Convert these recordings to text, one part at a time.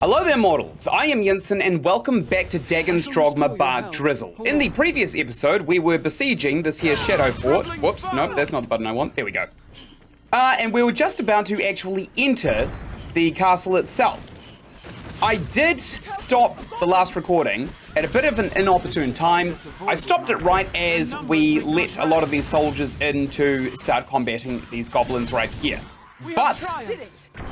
Hello there, mortals. I am Ynsin, and welcome back to Dagon's Dogma Bark Drizzle. In the previous episode, we were besieging this here Shadow Fort. Whoops, nope, that's not the button I want. There we go. And we were just about to actually enter the castle itself. I did stop the last recording at a bit of an inopportune time. I stopped it right as we let a lot of these soldiers in to start combating these goblins right here. But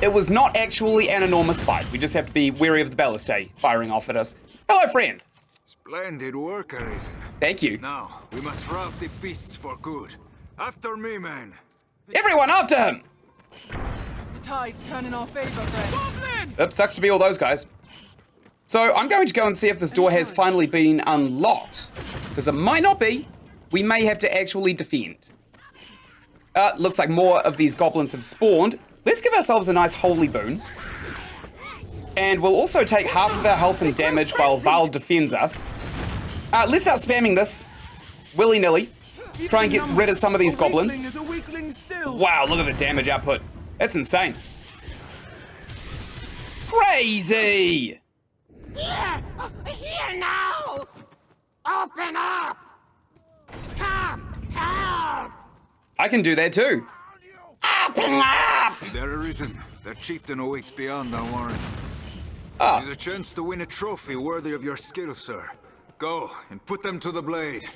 it was not actually an enormous fight. We just have to be wary of the ballistae firing off at us. Hello, friend. Splendid work, Ynsin. Thank you. Now, we must rout the beasts for good. After me, man. Everyone after him! The tide's turn in our favor, friends. Oops, sucks to be all those guys. So I'm going to go and see if this door has finally been unlocked. Because it might not be. We may have to actually defend. Looks like more of these goblins have spawned. Let's give ourselves a nice holy boon. And we'll also take half of our health and damage while Val defends us. Let's start spamming this. Willy-nilly. Try and get rid of some of these goblins. Wow, look at the damage output. That's insane. Crazy! Here now! Open up! Come, help! I can do that too. Open up! See there, Ynsin. That chieftain awaits beyond our warrant. Ah. There's a chance to win a trophy worthy of your skill, sir. Go and put them to the blade.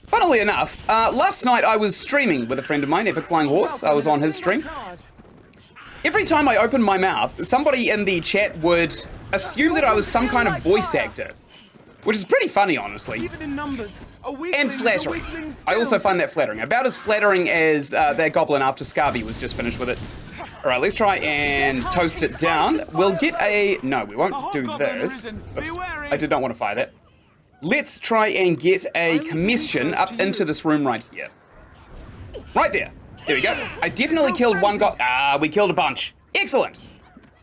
Funnily enough, last night I was streaming with a friend of mine, Epic Flying Horse. I was on his stream. Every time I opened my mouth, somebody in the chat would assume that I was some kind of voice actor. Which is pretty funny, honestly. And flattering. I also find that flattering. About as flattering as that goblin after Scarby was just finished with it. Alright, let's try and toast it down. We'll get a... No, we won't do this. Oops, I did not want to fire that. Let's try and get a commission up into this room right here. Right there. There we go. I definitely killed one we killed a bunch. Excellent.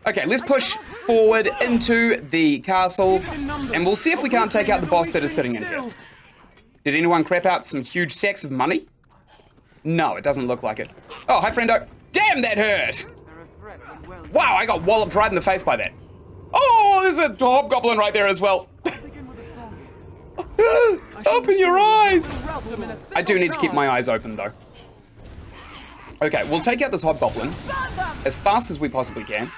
Okay, let's push forward into the castle, and we'll see if we can't take out the boss that is sitting in here. Did anyone crap out some huge sacks of money? No, it doesn't look like it. Oh, hi, friendo. Damn, that hurt! Wow, I got walloped right in the face by that. Oh, there's a hobgoblin right there as well. Open your eyes! I do need to keep my eyes open, though. Okay, we'll take out this hobgoblin as fast as we possibly can.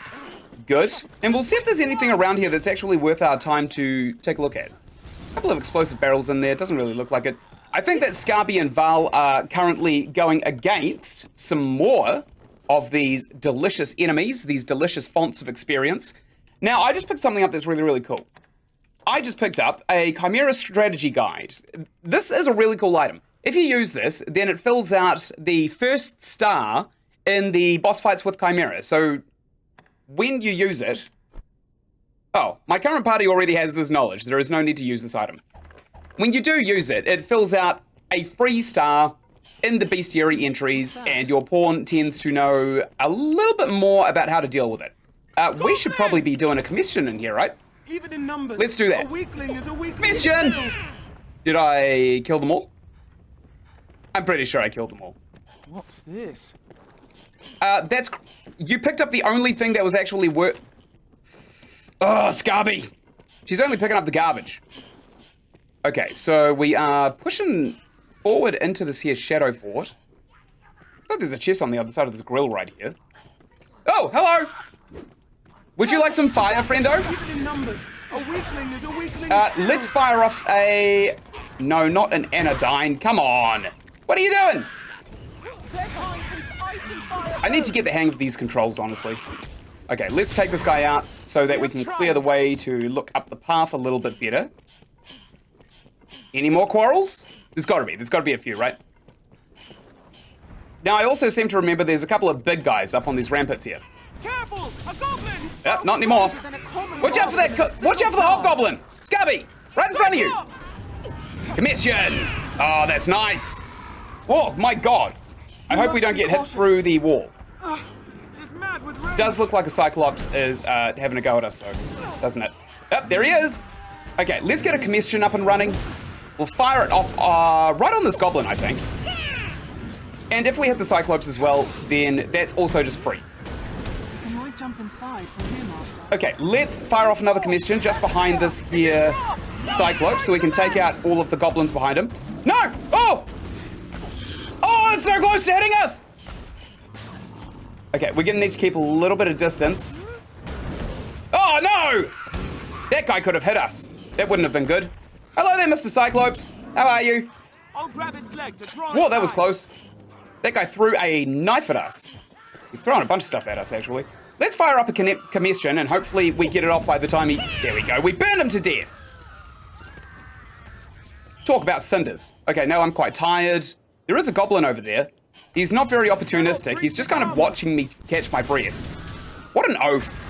Good. And we'll see if there's anything around here that's actually worth our time to take a look at. A couple of explosive barrels in there. Doesn't really look like it. I think that Scarby and Val are currently going against some more of these delicious enemies, these delicious fonts of experience. Now, I just picked something up that's really, really cool. I just picked up a Chimera strategy guide. This is a really cool item. If you use this, then it fills out the first star in the boss fights with Chimera. So when you use it... Oh, my current party already has this knowledge. There is no need to use this item. When you do use it, it fills out a free star in the bestiary entries, and your pawn tends to know a little bit more about how to deal with it. We should probably be doing a commission in here, right? Even in numbers, let's do that. A weakling is a weakling. Commission! Did I kill them all? I'm pretty sure I killed them all. What's this? You picked up the only thing that was actually worth... Oh, Scarby! She's only picking up the garbage. Okay, so we are pushing forward into this here Shadow Fort. Looks like there's a chest on the other side of this grill right here. Oh, hello! Would you like some fire, friendo? Even in numbers, a weakling is a weakling. Let's fire off a... No, not an anodyne. Come on! What are you doing? I need to get the hang of these controls, honestly. Okay, let's take this guy out so that we can clear the way to look up the path a little bit better. Any more quarrels? There's got to be a few, right? Now, I also seem to remember there's a couple of big guys up on these ramparts here. Careful! A goblin! Yep, not anymore. Watch out for that! Watch out for the hobgoblin! Scarby! Right in front of you! Commission! Oh, that's nice! Oh, my God! I hope we don't get hit through the wall. Does look like a Cyclops is having a go at us, though, doesn't it? Yep, there he is! Okay, let's get a commission up and running. We'll fire it off right on this goblin, I think. And if we hit the Cyclops as well, then that's also just free. inside from here, Master. Okay, let's fire off another combustion just behind this here Cyclops so we can take out all of the goblins behind him. No! Oh! Oh, it's so close to hitting us! Okay, we're gonna need to keep a little bit of distance. Oh, no! That guy could have hit us. That wouldn't have been good. Hello there, Mr. Cyclops. How are you? I'll grab its leg to draw. Whoa, that was close. That guy threw a knife at us. He's throwing a bunch of stuff at us, actually. Let's fire up a combustion, and hopefully we get it off by the time he... There we go. We burned him to death. Talk about cinders. Okay, now I'm quite tired. There is a goblin over there. He's not very opportunistic. He's just kind of watching me catch my breath. What an oaf.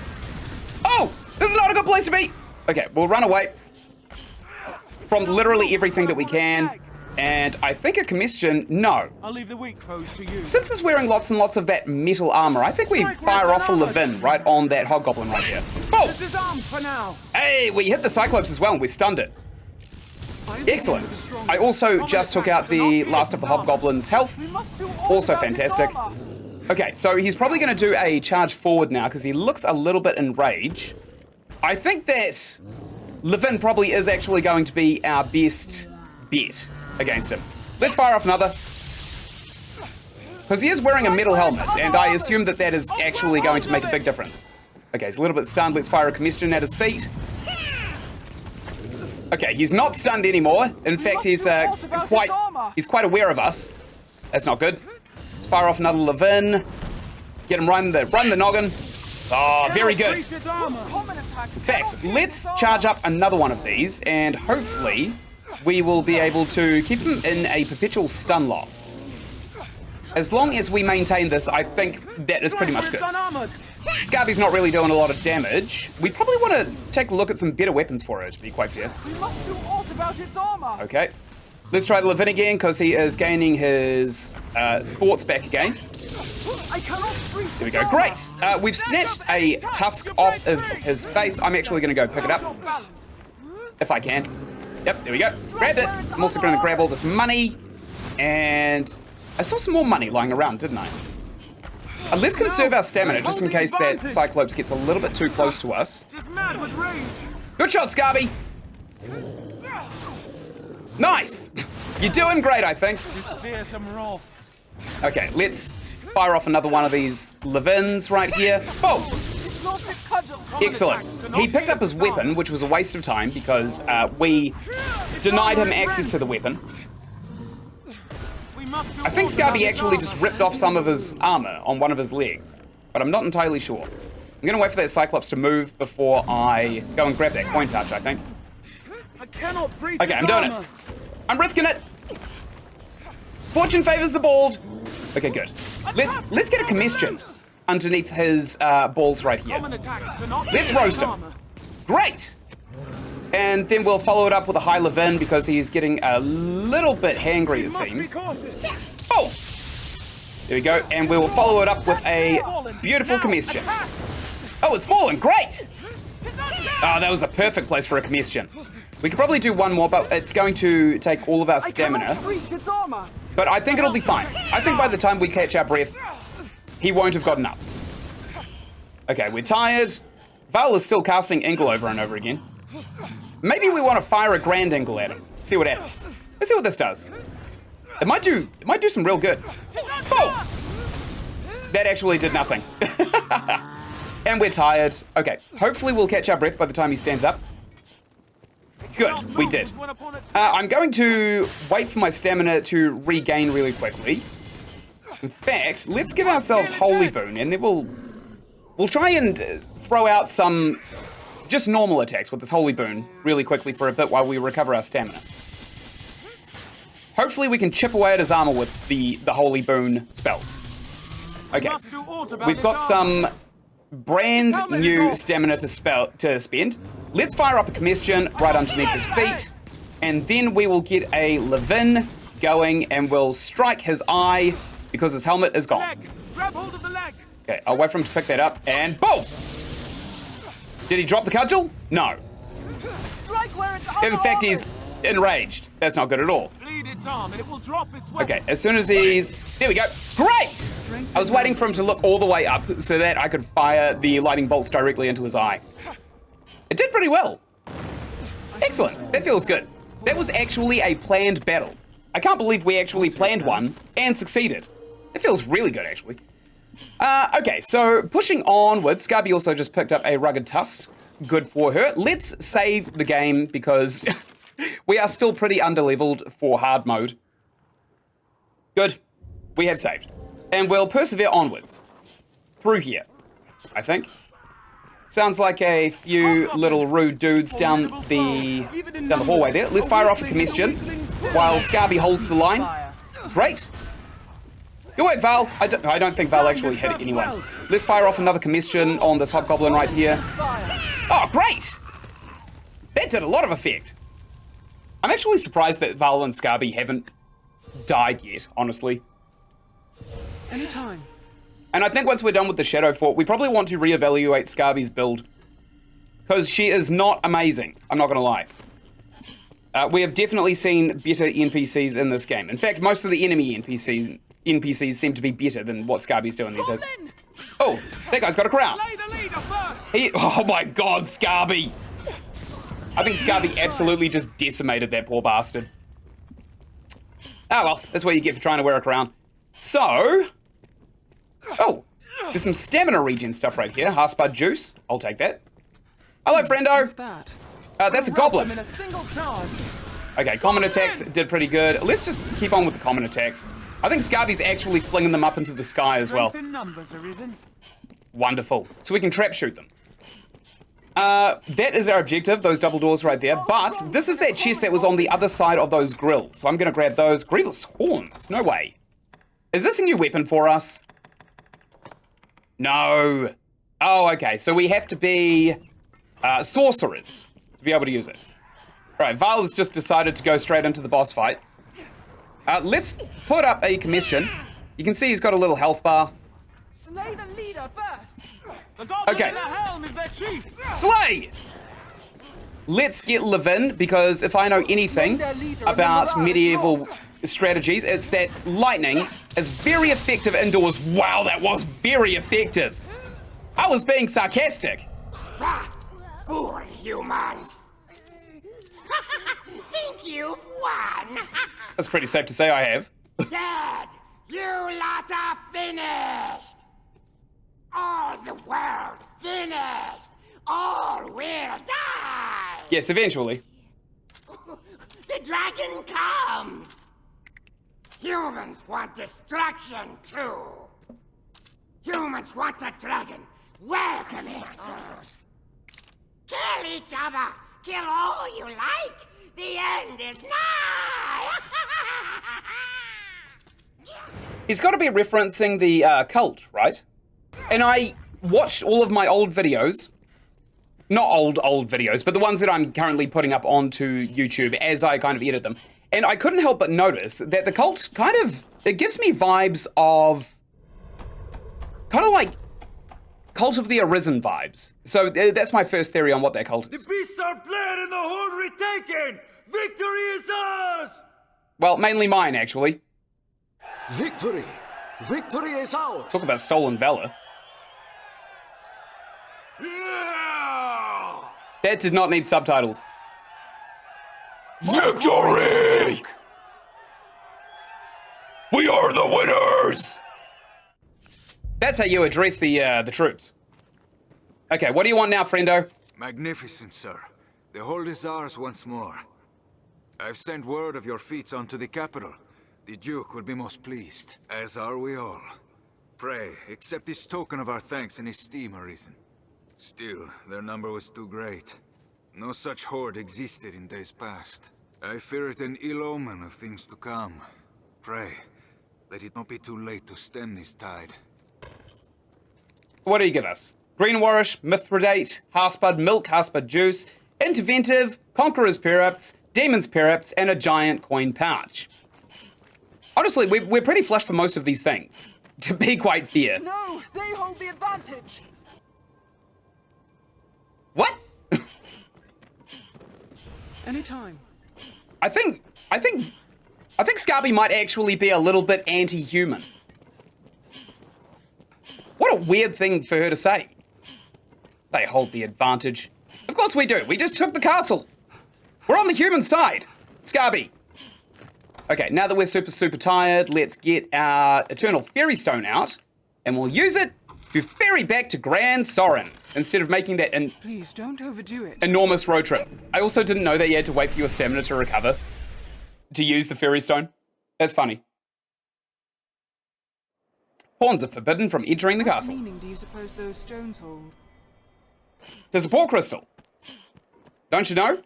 Oh! This is not a good place to be! Okay, we'll run away from literally everything that we can. And I think a combustion, no. I'll leave the weak foes to you. Since it's wearing lots and lots of that metal armor, I think we fire off a Levin right on that hobgoblin right here. Oh! This is armed for now. Hey, we hit the Cyclops as well and we stunned it. Excellent. I also just took out the last of the hobgoblin's health. Also fantastic. Okay, so he's probably going to do a charge forward now because he looks a little bit enraged. I think that Levin probably is actually going to be our best bet against him. Let's fire off another. Because he is wearing a metal helmet, and I assume that that is actually going to make a big difference. Okay, he's a little bit stunned. Let's fire a combustion at his feet. Okay, he's not stunned anymore. In fact, he's quite aware of us. That's not good. Let's fire off another Levin. Get him right in the noggin. Oh, very good. In fact, let's charge up another one of these, and hopefully we will be able to keep him in a perpetual stun lock. As long as we maintain this, I think that is pretty much good. Scarby's not really doing a lot of damage. We probably want to take a look at some better weapons for her, to be quite fair. We must do aught about its armor. Okay. Let's try the Levin again, because he is gaining his thoughts back again. I cannot breach There we go. Great. We've snatched a tusk off of his face. I'm actually going to go pick it up, if I can. Yep, there we go. Grabbed it. I'm also going to grab all this money. And I saw some more money lying around, didn't I? Let's conserve our stamina, just in case that Cyclops gets a little bit too close to us. Just mad with rage. Good shot, Scarby. Nice. You're doing great, I think. Just fearsome wrath. Okay, let's fire off another one of these Levins right here. Oh! Excellent. He picked up his weapon, which was a waste of time because we denied him access to the weapon. I think Scarby actually just ripped off some of his armor on one of his legs, but I'm not entirely sure. I'm gonna wait for that Cyclops to move before I go and grab that coin pouch, I think. I cannot breach. Okay, I'm doing it. I'm risking it. Fortune favors the bald. Okay, good. Let's get a combustion underneath his balls right here. Let's roast him. Great. And then we'll follow it up with a high Levin because he's getting a little bit hangry, it seems. Oh! There we go. And we will follow it up with a beautiful combustion. Oh, it's fallen. Great. Oh, that was a perfect place for a combustion. We could probably do one more, but it's going to take all of our stamina. But I think it'll be fine. I think by the time we catch our breath, he won't have gotten up. Okay, we're tired. Val is still casting Ingle over and over again. Maybe we want to fire a Grand Ingle at him. See what happens. Let's see what this does. It might do some real good. Oh! That actually did nothing. And we're tired. Okay, hopefully we'll catch our breath by the time he stands up. Good, we did. I'm going to wait for my stamina to regain really quickly. In fact, let's give ourselves Holy Boon, and then we'll try and throw out some just normal attacks with this Holy Boon really quickly for a bit while we recover our stamina. Hopefully we can chip away at his armor with the Holy Boon spell. Okay, we've got some brand new stamina to spend. Let's fire up a combustion right underneath his feet, and then we will get a Levin going, and we'll strike his eye because his helmet is gone. Grab hold of the leg. Okay, I'll wait for him to pick that up, and boom! Did he drop the cudgel? No. In fact, enraged. That's not good at all. Bleed its arm and it will drop its weapon. Okay, as soon as he's... There we go. Great! I was waiting for him to look all the way up so that I could fire the lightning bolts directly into his eye. It did pretty well. Excellent. That feels good. That was actually a planned battle. I can't believe we actually planned one and succeeded. It feels really good, actually. Okay, so pushing onward, Scarby also just picked up a rugged tusk. Good for her. Let's save the game because we are still pretty underleveled for hard mode. Good. We have saved. And we'll persevere onwards. Through here, I think. Sounds like a few little rude dudes down the hallway there. Let's fire off a combustion while Scarby holds the line. Great. Good work, Val. I don't think Val actually hit anyone. Let's fire off another combustion on this hobgoblin right here. Oh, great! That did a lot of effect. I'm actually surprised that Val and Scarby haven't died yet, honestly. Anytime. And I think once we're done with the Shadow Fort, we probably want to reevaluate Scarby's build. Because she is not amazing, I'm not going to lie. We have definitely seen better NPCs in this game. In fact, most of the enemy NPCs seem to be better than what Scarby's doing these days. Oh, that guy's got a crown. Slay the leader first. Oh my god, Scarby! I think Scarby absolutely just decimated that poor bastard. Oh well, that's what you get for trying to wear a crown. So... Oh, there's some stamina regen stuff right here. Heartspud juice. I'll take that. Hello, friendo. What's that? That's a goblin. In a single charge. Okay, common attacks did pretty good. Let's just keep on with the common attacks. I think Scarby's actually flinging them up into the sky as well. Strength in numbers, Ynsin. Wonderful. So we can trap shoot them. That is our objective, those double doors right there. But this is that chest that was on the other side of those grills. So I'm going to grab those. Grievous horns. No way. Is this a new weapon for us? No. Oh, okay. So we have to be sorcerers to be able to use it. All right, Val's just decided to go straight into the boss fight. Let's put up a combustion. You can see he's got a little health bar. Slay the leader first. The goblin Okay. in the helm is their chief. Slay! Let's get Levin, because if I know anything about medieval strategies, it's that lightning is very effective indoors. Wow, that was very effective. I was being sarcastic. Fool humans! Think you've won? That's pretty safe to say I have. Dead! You lot are finished! All the world finished! All will die! Yes, eventually. The dragon comes! Humans want destruction too! Humans want a dragon! Welcome it! Kill each other! Kill all you like! The end is nigh! He's got to be referencing the cult, right? And I watched all of my old videos. Not old videos, but the ones that I'm currently putting up onto YouTube as I kind of edit them. And I couldn't help but notice that the cult kind of, it gives me vibes of, kind of like Cult of the Arisen vibes. So that's my first theory on what that cult is. The beasts are bled and the hold retaken! Victory is ours! Well, mainly mine, actually. Victory! Victory is ours! Talk about stolen valor. Yeah! That did not need subtitles. Victory! We are the winners! That's how you address the troops. Okay, what do you want now, friendo? Magnificent, sir. The hold is ours once more. I've sent word of your feats onto the capital. The Duke will be most pleased, as are we all. Pray, accept this token of our thanks and esteem, Ynsin. Still, their number was too great. No such horde existed in days past. I fear it an ill omen of things to come. Pray, let it not be too late to stem this tide. What do you give us? Greenwarish, Mithridate, Heartspud Milk, Heartspud Juice, Interventive, Conqueror's Perips, Demon's Perips, and a giant coin pouch. Honestly, we're pretty flush for most of these things, to be quite fair. No, they hold the advantage. What? Anytime. I think Scarby might actually be a little bit anti-human. What a weird thing for her to say. They hold the advantage. Of course we do. We just took the castle. We're on the human side. Scarby. Okay, now that we're super tired, let's get our Eternal Fairy Stone out, and we'll use it to ferry back to Grand Sorin, instead of making that Please don't overdo it. enormous road trip. I also didn't know that you had to wait for your stamina to recover to use the Fairy Stone. That's funny. Pawns are forbidden from entering the castle. What meaning do you suppose those stones hold? To support Crystal. Don't you know?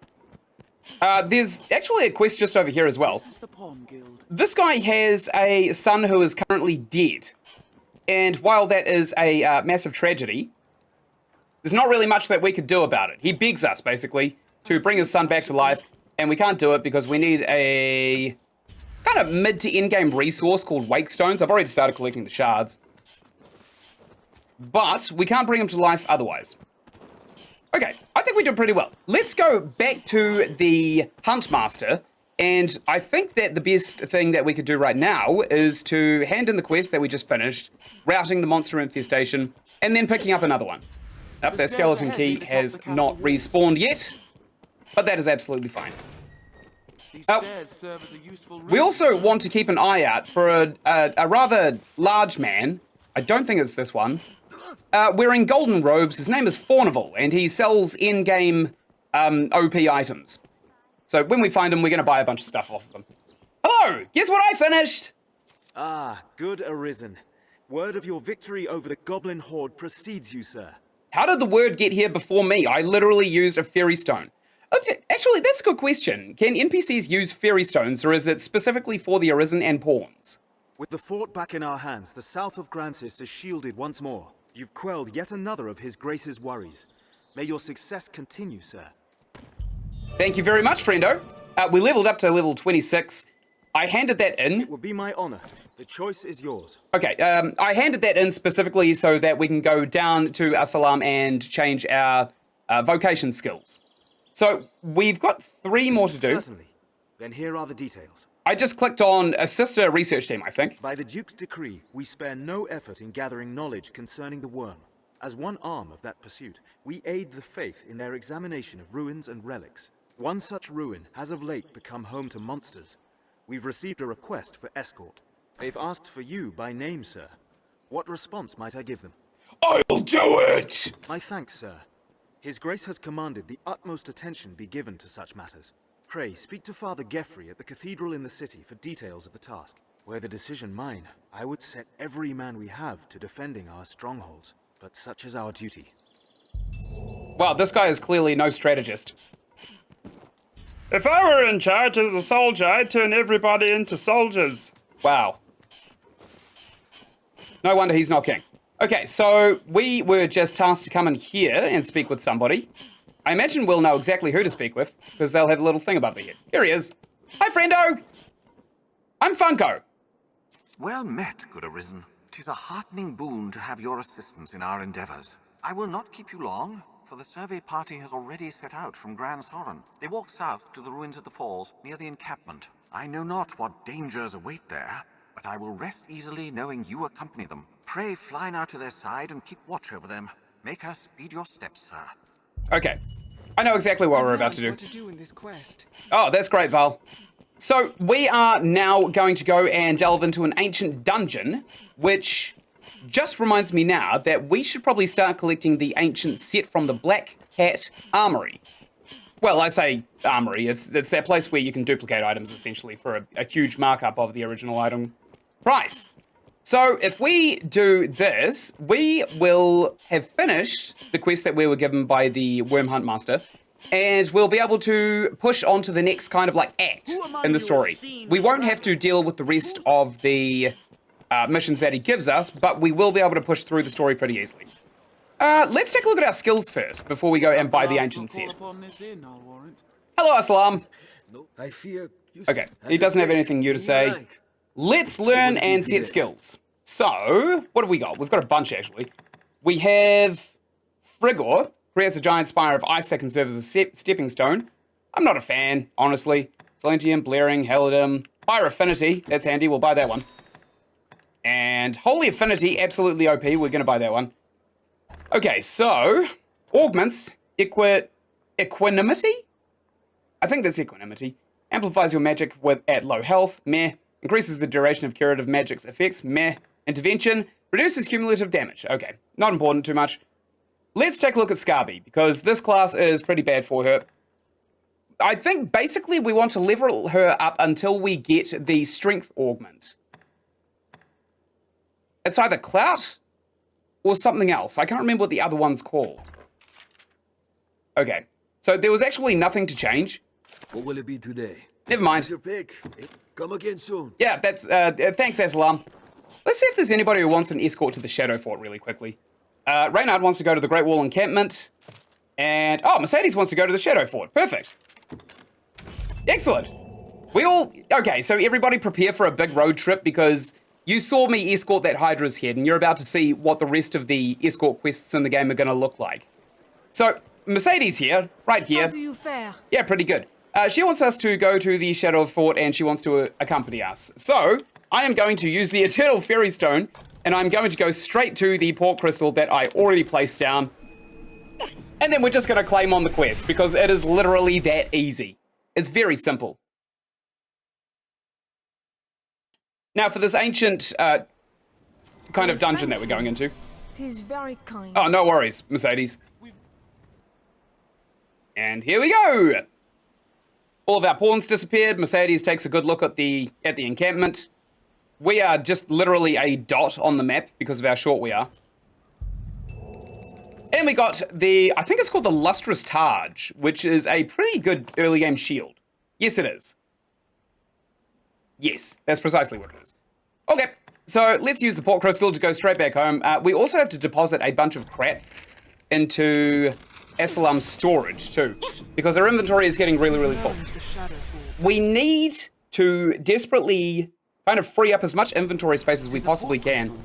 There's actually a quest just over here as well. This is the Pawn Guild. This guy has a son who is currently dead. And while that is a massive tragedy, there's not really much that we could do about it. He begs us, basically, to bring his son back to life, and we can't do it because we need a kind of mid to end game resource called Wake Stones. I've already started collecting the shards. But we can't bring him to life otherwise. Okay, I think we did pretty well. Let's go back to the Huntmaster, and I think that the best thing that we could do right now is to hand in the quest that we just finished, routing the monster infestation, and then picking up another one. Up, that skeleton key has not respawned yet, but that is absolutely fine. These stairs serve as a useful We also want to keep an eye out for a rather large man, I don't think it's this one, wearing golden robes. His name is Faunival, and he sells in-game OP items. So when we find him, we're going to buy a bunch of stuff off of him. Hello! Guess what I finished? Ah, good arisen. Word of your victory over the goblin horde precedes you, sir. How did the word get here before me? I literally used a fairy stone. Actually, that's a good question. Can NPCs use fairy stones, or is it specifically for the Arisen and Pawns? With the fort back in our hands, the south of Grancis is shielded once more. You've quelled yet another of His Grace's worries. May your success continue, sir. Thank you very much, friendo. We leveled up to level 26. I handed that in. It will be my honor. The choice is yours. Okay, I handed that in specifically so that we can go down to Asalam and change our vocation skills. So we've got 3 more to do. Certainly. Then here are the details. I just clicked on assist a research team, I think. By the Duke's decree, we spare no effort in gathering knowledge concerning the worm. As one arm of that pursuit, we aid the faith in their examination of ruins and relics. One such ruin has of late become home to monsters. We've received a request for escort. They've asked for you by name, sir. What response might I give them? I'll do it! My thanks, sir. His Grace has commanded the utmost attention be given to such matters. Pray, speak to Father Geoffrey at the cathedral in the city for details of the task. Were the decision mine, I would set every man we have to defending our strongholds. But such is our duty. Wow, this guy is clearly no strategist. If I were in charge as a soldier, I'd turn everybody into soldiers. Wow. No wonder he's not king. Okay, so we were just tasked to come in here and speak with somebody. I imagine we'll know exactly who to speak with, because they'll have a little thing above their head. Here he is. Hi, friendo! I'm Funko. Well met, good Arisen. 'Tis a heartening boon to have your assistance in our endeavors. I will not keep you long, for the survey party has already set out from Grand Sorin. They walk south to the ruins of the falls, near the encampment. I know not what dangers await there, but I will rest easily knowing you accompany them. Pray fly now to their side and keep watch over them. Make her speed your steps, sir. Okay. I know exactly what we're about to do. What to do in this quest? Oh, that's great, Val. So we are now going to go and delve into an ancient dungeon, which just reminds me now that we should probably start collecting the ancient set from the Black Hat Armory. Well, I say armory, it's that place where you can duplicate items essentially for a huge markup of the original item price. So if we do this, we will have finished the quest that we were given by the Worm Hunt Master, and we'll be able to push on to the next kind of like act in the story. We won't have to deal with the rest of the missions that he gives us, but we will be able to push through the story pretty easily. Let's take a look at our skills first before we go and buy the ancient set. Hello, Aslam. I fear you. Okay, he doesn't have anything new to say. Let's learn and set skills. So, what have we got? We've got a bunch, actually. We have Frigor, creates a giant spire of ice that can serve as a stepping stone. I'm not a fan, honestly. Silentium, Blaring, Halidum, Fire Affinity. That's handy. We'll buy that one. And Holy Affinity, absolutely OP. We're going to buy that one. Okay, so augments, equanimity? I think that's equanimity. Amplifies your magic at low health, meh. Increases the duration of curative magic's effects, meh. Intervention, reduces cumulative damage. Okay, not important too much. Let's take a look at Scarby, because this class is pretty bad for her. I think basically we want to level her up until we get the strength augment. It's either Clout or something else. I can't remember what the other one's called. Okay, so there was actually nothing to change. What will it be today? Never mind. Your pick. Come again soon. Yeah, that's, thanks, Aslam. Let's see if there's anybody who wants an escort to the Shadow Fort really quickly. Reynard wants to go to the Great Wall encampment. And, oh, Mercedes wants to go to the Shadow Fort. Perfect. Excellent. Okay, so everybody prepare for a big road trip because you saw me escort that Hydra's head and you're about to see what the rest of the escort quests in the game are going to look like. So, Mercedes here, right here. How do you fare? Yeah, pretty good. She wants us to go to the Shadow Fort and she wants to accompany us. So, I am going to use the Eternal Fairy Stone and I'm going to go straight to the Port Crystal that I already placed down. And then we're just going to claim on the quest because it is literally that easy. It's very simple. Now for this ancient kind of dungeon that we're going into. It is very kind. Oh, no worries, Mercedes. And here we go. All of our pawns disappeared. Mercedes takes a good look at the encampment. We are just literally a dot on the map because of how short we are. And we got I think it's called the Lustrous Targe, which is a pretty good early game shield. Yes, it is. Yes, that's precisely what it is. Okay, so let's use the Port Crystal to go straight back home. We also have to deposit a bunch of crap into Aslam's storage too, because our inventory is getting really, really full. We need to desperately kind of free up as much inventory space as we possibly can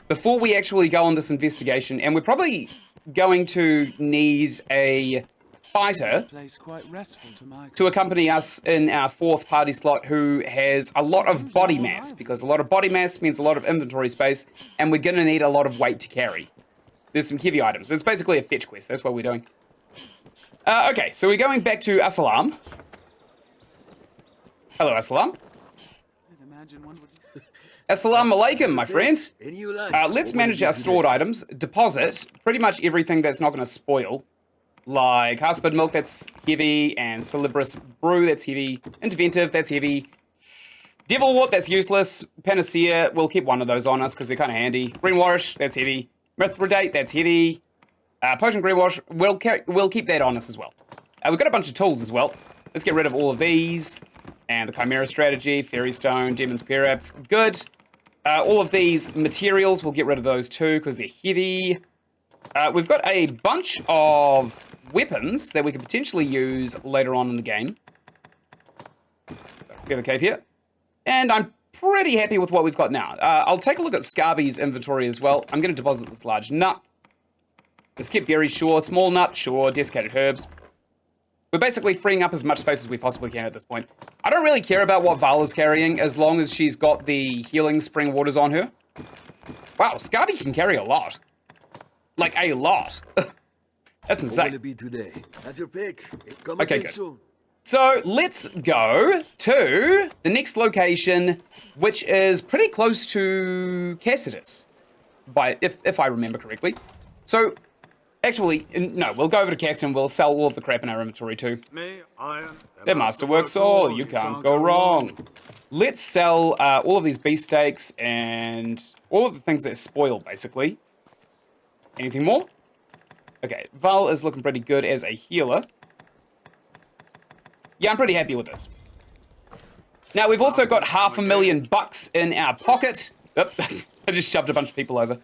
before we actually go on this investigation, and we're probably going to need a fighter to accompany us in our 4th party slot who has a lot of body mass, because a lot of body mass means a lot of inventory space, and we're going to need a lot of weight to carry. There's some heavy items. It's basically a fetch quest. That's what we're doing. Okay, so we're going back to Aslam. Hello, Aslam. Assalamu alaikum, my friend. Let's manage our stored items. Deposit pretty much everything that's not going to spoil. Like Harspud Milk, that's heavy, and Celebrus Brew, that's heavy. Interventive, that's heavy. Devil Wart, that's useless. Panacea, we'll keep one of those on us because they're kind of handy. Greenwash, that's heavy. Mithridate, that's heavy. Potion Greenwash, we'll keep that on us as well. We've got a bunch of tools as well. Let's get rid of all of these. And the Chimera Strategy, Fairy Stone, Demon's Piraps, good. All of these materials, we'll get rid of those too because they're heavy. We've got a bunch of weapons that we could potentially use later on in the game. Get the cape here. And I'm pretty happy with what we've got now. I'll take a look at Scarby's inventory as well. I'm going to deposit this large nut. The skip berry, sure. Small nut, sure. Desiccated herbs. We're basically freeing up as much space as we possibly can at this point. I don't really care about what Val is carrying as long as she's got the healing spring waters on her. Wow, Scarby can carry a lot. Like, a lot. That's insane. What will it be today? Have your pick. Come Okay, again good. soon. So, let's go to the next location, which is pretty close to Cassidy's, if I remember correctly. So, actually, no, we'll go over to Cax and we'll sell all of the crap in our inventory too. The masterwork's all, you can't go wrong. Let's sell all of these beefsteaks and all of the things that spoil, basically. Anything more? Okay, Val is looking pretty good as a healer. Yeah, I'm pretty happy with this. Now, we've also got $500,000 in our pocket. Oop, I just shoved a bunch of people over.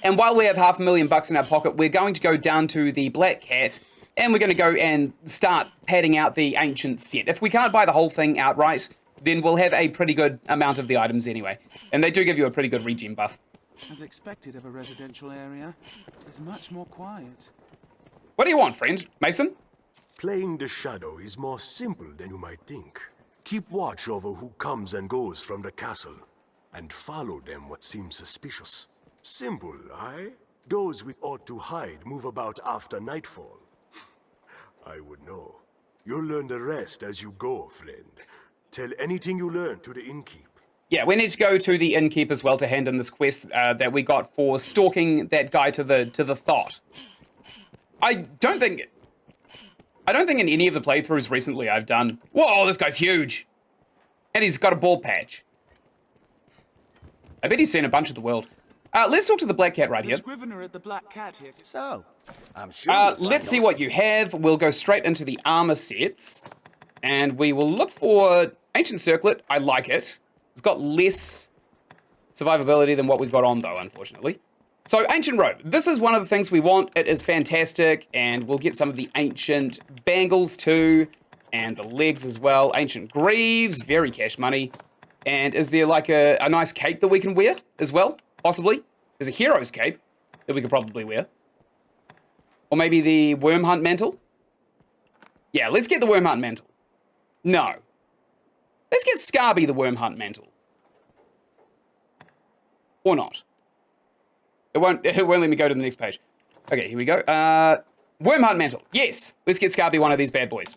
And while we have $500,000 in our pocket, we're going to go down to the Black Cat, and we're going to go and start padding out the ancient set. If we can't buy the whole thing outright, then we'll have a pretty good amount of the items anyway. And they do give you a pretty good regen buff. As expected of a residential area, it's much more quiet. What do you want, friend? Mason? Playing the Shadow is more simple than you might think. Keep watch over who comes and goes from the castle, and follow them what seems suspicious. Simple, aye? Those we ought to hide move about after nightfall. I would know. You'll learn the rest as you go, friend. Tell anything you learn to the innkeep. Yeah, we need to go to the innkeep as well to hand in this quest that we got for stalking that guy to the thought. I don't think in any of the playthroughs recently I've done. Whoa, this guy's huge, and he's got a bald patch. I bet he's seen a bunch of the world. Let's talk to the Black Cat right here. The Scrivener at the Black Cat here. So, I'm sure. Let's see what you have. We'll go straight into the armor sets, and we will look for Ancient Circlet. I like it. It's got less survivability than what we've got on, though, unfortunately. So, Ancient Robe. This is one of the things we want. It is fantastic, and we'll get some of the Ancient Bangles, too, and the legs as well. Ancient Greaves, very cash money. And is there, like, a nice cape that we can wear as well, possibly? There's a Hero's Cape that we could probably wear. Or maybe the Worm Hunt Mantle? Yeah, let's get the Worm Hunt Mantle. No. Let's get Scarby the Worm Hunt Mantle. Or not. It won't let me go to the next page. Okay, here we go. Worm Hunt Mantle. Yes. Let's get Scarby one of these bad boys.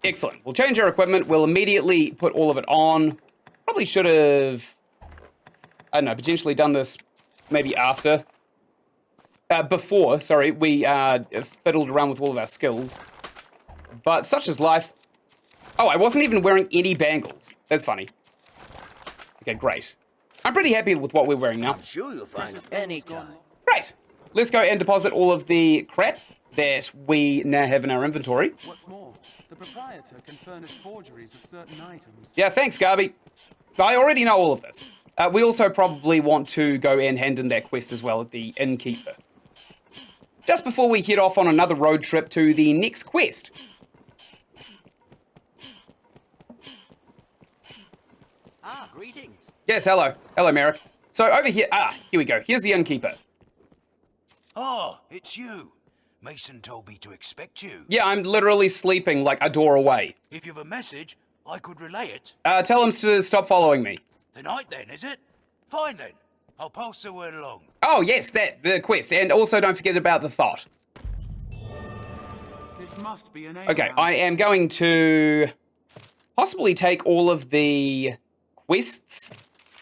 Excellent. We'll change our equipment. We'll immediately put all of it on. Probably should have, I don't know, potentially done this maybe after. Before, sorry, we fiddled around with all of our skills. But such is life. Oh, I wasn't even wearing any bangles. That's funny. Okay, great. I'm pretty happy with what we're wearing now. I'm sure you'll find it anytime. Great. Let's go and deposit all of the crap that we now have in our inventory. What's more, the proprietor can furnish forgeries of certain items. Yeah, thanks, Garby. I already know all of this. We also probably want to go and hand in that quest as well at the innkeeper. Just before we head off on another road trip to the next quest. Ah, greetings. Yes, hello. Hello, Merrick. So over here, here we go. Here's the innkeeper. Oh, it's you. Mason told me to expect you. Yeah, I'm literally sleeping like a door away. If you've a message, I could relay it. Tell him to stop following me. Tonight then, is it? Fine then. I'll pass the word along. Oh, yes, the quest. And also don't forget about the thought. This must be an Okay, I am going to possibly take all of the quests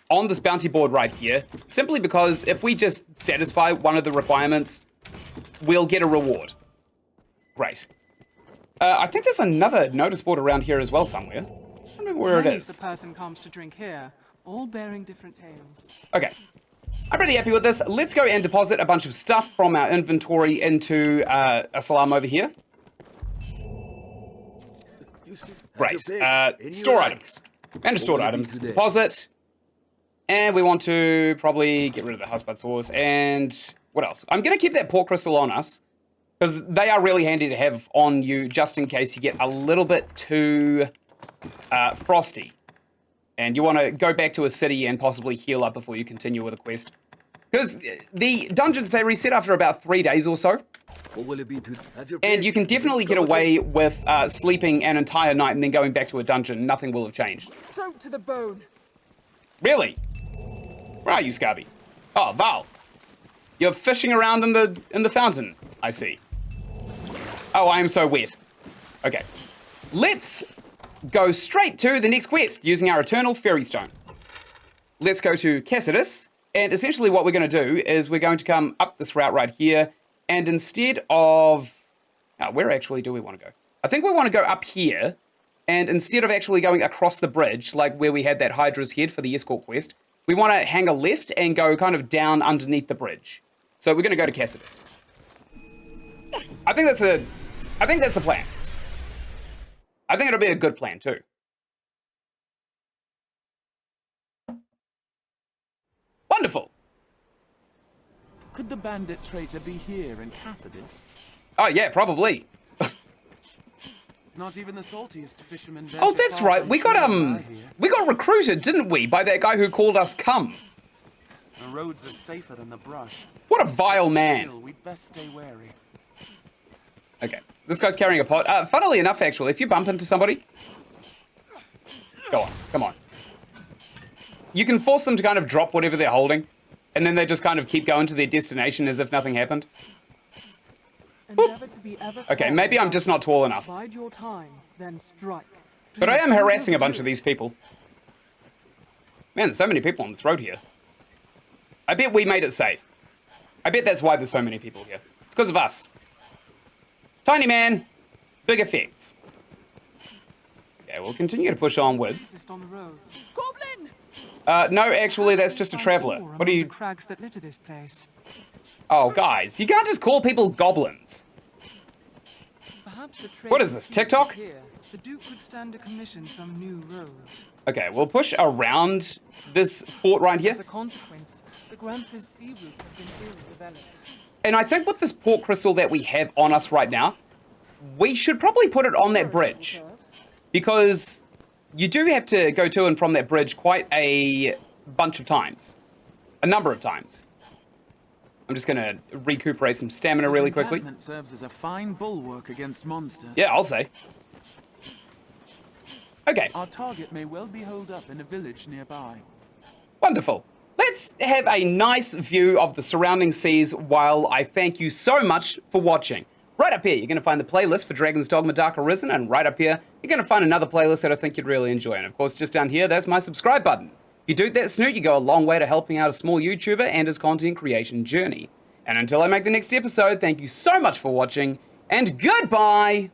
on this bounty board right here, simply because if we just satisfy one of the requirements, we'll get a reward. Great. I think there's another notice board around here as well somewhere. I don't remember where it is. The person comes to drink here, all bearing different tales. Okay. I'm pretty happy with this. Let's go and deposit a bunch of stuff from our inventory into a salam over here. Great. Store items. And stored items. Deposit. And we want to probably get rid of the husband sauce. And what else? I'm going to keep that pork crystal on us, because they are really handy to have on you just in case you get a little bit too frosty. And you want to go back to a city and possibly heal up before you continue with a quest. Because the dungeons, they reset after about 3 days or so. What will it be to have your And you can definitely get away with sleeping an entire night and then going back to a dungeon. Nothing will have changed. Soaked to the bone. Really? Where are you, Scarby? Oh, Val. You're fishing around in the fountain, I see. Oh, I am so wet. Okay. Let's go straight to the next quest using our Eternal Fairy Stone. Let's go to Cassidus, and essentially what we're going to do is we're going to come up this route right here, and instead of... where actually do we want to go? I think we want to go up here, and instead of actually going across the bridge, like where we had that Hydra's head for the escort quest, we want to hang a left and go kind of down underneath the bridge. So we're going to go to Cassidus. I think that's the plan. I think it'll be a good plan too. Wonderful. Could the bandit traitor be here in Cassidus? Oh yeah, probably. Not even the saltiest fisherman. Oh, that's right. We got recruited, didn't we, by that guy who called us cum. The roads are safer than the brush. What a vile man. Still, we'd best stay wary. Okay, this guy's carrying a pot. Funnily enough, actually, if you bump into somebody, Go on, come on. You can force them to kind of drop whatever they're holding, and then they just kind of keep going to their destination as if nothing happened. Endeavor to be ever Okay, maybe I'm just not tall enough. Bide your time, then strike. But I am Please, harassing a don't bunch of do it. these people. Man, there's so many people on this road here. I bet we made it safe. I bet that's why there's so many people here. It's because of us. Tiny man, big effects. Okay, we'll continue to push onwards. Safest on the roads. Goblin! No, actually, that's just a traveler. What are you... The crags that litter this place. Oh, guys, you can't just call people goblins. Perhaps the What is this, TikTok? Here, the Duke would stand to commission some new roads. Okay, we'll push around this fort right here. As a consequence, the Grance's sea routes have been ill developed. And I think with this port crystal that we have on us right now, we should probably put it on that bridge. Because you do have to go to and from that bridge quite a bunch of times. A number of times. I'm just gonna recuperate some stamina really quickly. This encampment serves as a fine bulwark against monsters. Yeah, I'll say. Okay. Our target may well be holed up in a village nearby. Wonderful. Let's have a nice view of the surrounding seas while I thank you so much for watching. Right up here, you're going to find the playlist for Dragon's Dogma Dark Arisen, and right up here, you're going to find another playlist that I think you'd really enjoy. And of course, just down here, there's my subscribe button. If you do that snoot, you go a long way to helping out a small YouTuber and his content creation journey. And until I make the next episode, thank you so much for watching, and goodbye!